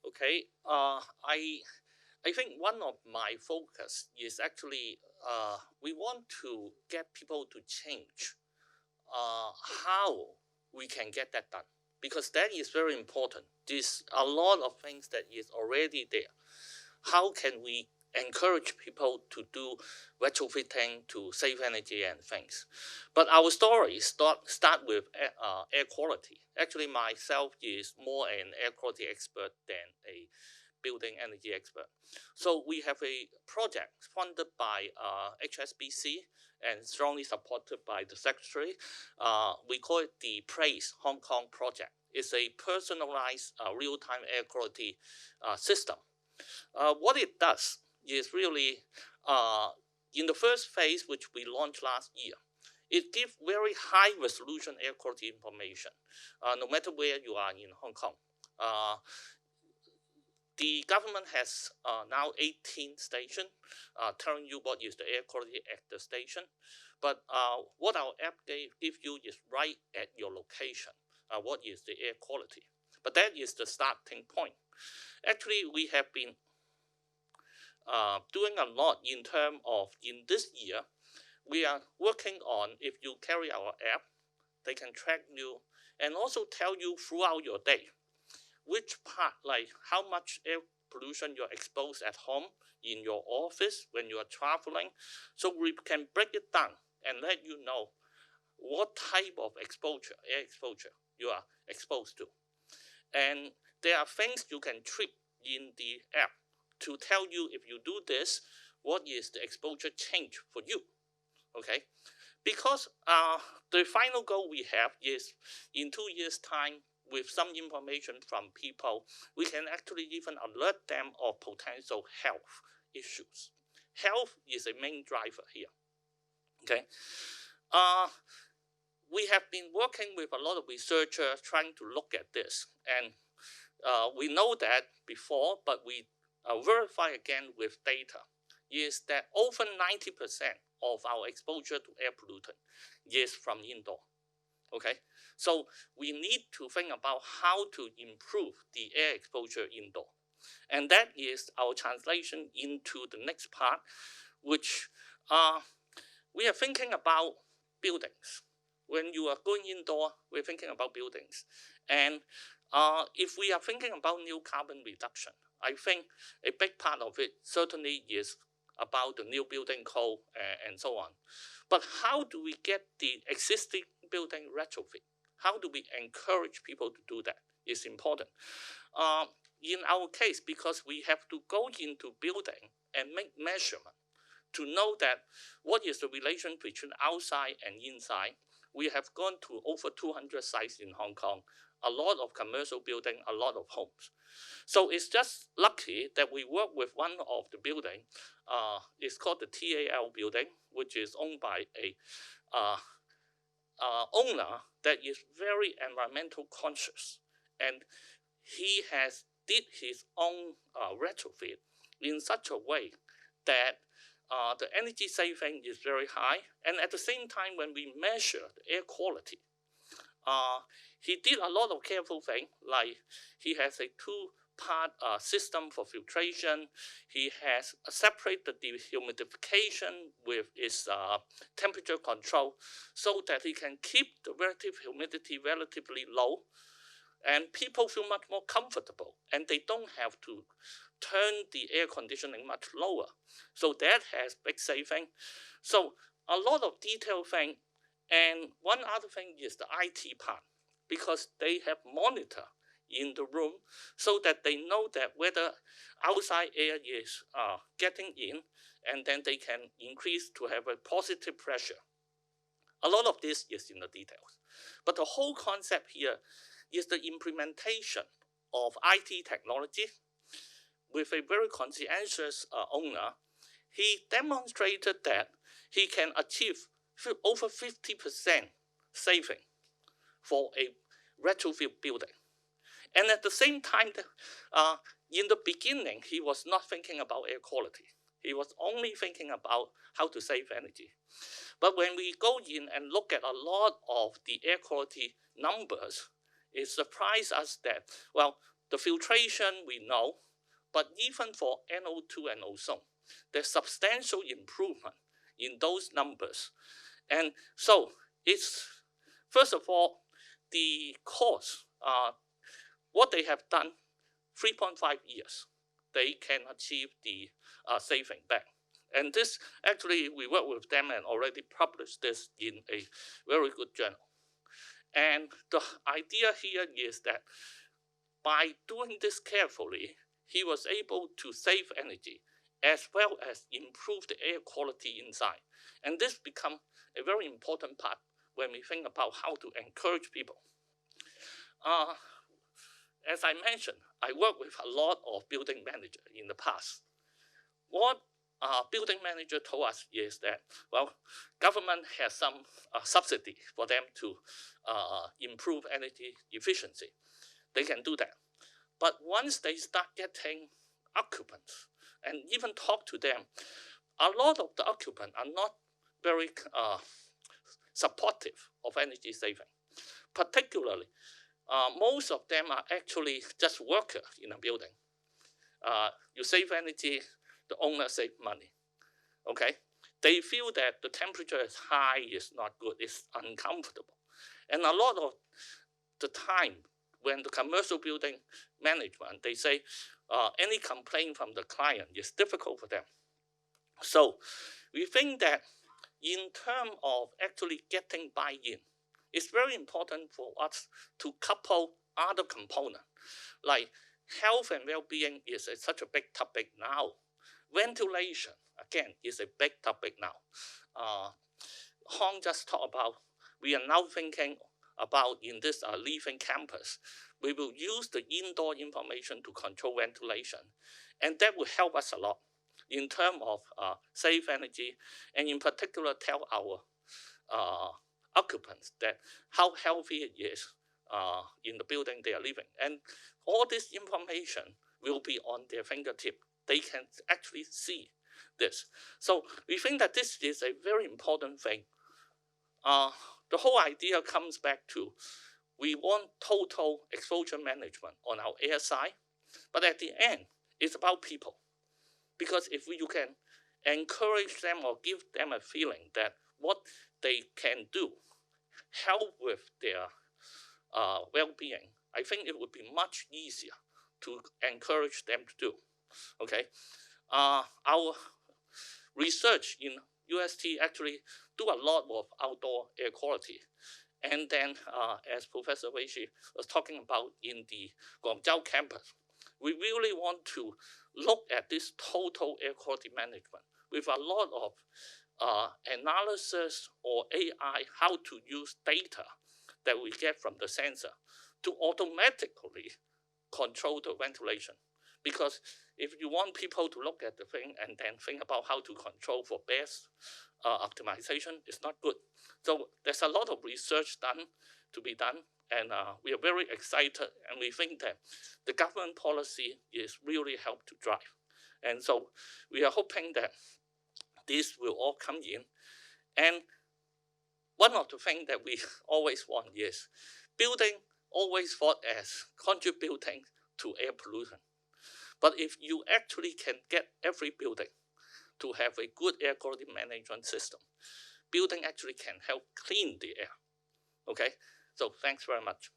Okay, I think one of my focus is actually we want to get people to change how we can get that done, because that is very important. There's a lot of things that is already there. How can we encourage people to do retrofitting to save energy and things? But our story start with air quality. Actually, myself is more an air quality expert than a building energy expert. So we have a project funded by HSBC and strongly supported by the secretary. We call it the Praise Hong Kong project. It's a personalized real-time air quality system. What it does is really, in the first phase, which we launched last year, it gives very high resolution air quality information, no matter where you are in Hong Kong. The government has now 18 stations telling you what is the air quality at the station. But what our app gives you is right at your location, what is the air quality. But that is the starting point. Actually, we have been doing a lot in terms of, in this year, we are working on, if you carry our app, they can track you and also tell you throughout your day which part, like how much air pollution you're exposed at home, in your office, when you are traveling. So we can break it down and let you know what type of exposure, air exposure, you are exposed to. And there are things you can trip in the app to tell you, if you do this, what is the exposure change for you, okay? Because the final goal we have is in 2 years' time, with some information from people, we can actually even alert them of potential health issues. Health is a main driver here, okay? We have been working with a lot of researchers trying to look at this, and we know that before, but we verify again with data, is that over 90% of our exposure to air pollutant is from indoor. Okay, so we need to think about how to improve the air exposure indoor. And that is our translation into the next part, which we are thinking about buildings. When you are going indoor, we're thinking about buildings. And if we are thinking about new carbon reduction, I think a big part of it certainly is about the new building code and so on. But how do we get the existing building retrofit? How do we encourage people to do that? Is important. In our case, because we have to go into building and make measurement to know that what is the relation between outside and inside. We have gone to over 200 sites in Hong Kong, a lot of commercial building, a lot of homes. So it's just lucky that we work with one of the building. It's called the TAL building, which is owned by a owner that is very environmental conscious, and he has did his own retrofit in such a way that the energy saving is very high, and at the same time, when we measure the air quality, he did a lot of careful things, like he has a two-part system for filtration. He has separated the dehumidification with its temperature control so that he can keep the relative humidity relatively low, and people feel much more comfortable, and they don't have to turn the air conditioning much lower. So that has big saving. So a lot of detailed thing. And one other thing is the IT part, because they have monitor in the room so that they know that whether outside air is getting in, and then they can increase to have a positive pressure. A lot of this is in the details. But the whole concept here is the implementation of IT technology with a very conscientious owner. He demonstrated that he can achieve over 50% saving for a retrofit building. And at the same time, in the beginning, he was not thinking about air quality. He was only thinking about how to save energy. But when we go in and look at a lot of the air quality numbers, it surprised us that, well, The filtration we know, but even for NO2 and ozone, there's substantial improvement in those numbers. And so it's, first of all, the cost, what they have done, 3.5 years, they can achieve the saving back. And this, actually, we work with them and already published this in a very good journal. And the idea here is that by doing this carefully, he was able to save energy as well as improve the air quality inside. And this becomes a very important part when we think about how to encourage people. As I mentioned, I worked with a lot of building managers in the past. What building manager told us is that, well, government has some subsidy for them to improve energy efficiency. They can do that. But once they start getting occupants and even talk to them, a lot of the occupants are not very supportive of energy saving. Particularly, most of them are actually just workers in a building. You save energy, the owner save money. Okay, they feel that the temperature is high, is not good, it's uncomfortable, and a lot of the time when the commercial building management, they say any complaint from the client is difficult for them. So we think that in terms of actually getting buy-in, it's very important for us to couple other components, like health and well-being is such a big topic now. Ventilation, again, is a big topic now. Hong just talked about, we are now thinking about in this living campus, we will use the indoor information to control ventilation. And that will help us a lot in terms of save energy, and in particular tell our occupants that how healthy it is in the building they are living. And all this information will be on their fingertip. They can actually see this. So we think that this is a very important thing. The whole idea comes back to, we want total exposure management on our air side, but at the end, it's about people. Because if you can encourage them or give them a feeling that what they can do help with their well-being, I think it would be much easier to encourage them to do. Okay, our research in UST actually do a lot of outdoor air quality. And then, as Professor Wei Shi was talking about in the Guangzhou campus, we really want to look at this total air quality management with a lot of analysis or AI, how to use data that we get from the sensor to automatically control the ventilation. Because if you want people to look at the thing and then think about how to control for best optimization, it's not good. So there's a lot of research to be done, and we are very excited, and we think that the government policy is really help to drive. And so we are hoping that this will all come in. And one of the things that we always want is building always thought as contributing to air pollution. But if you actually can get every building to have a good air quality management system, building actually can help clean the air. Okay, so thanks very much.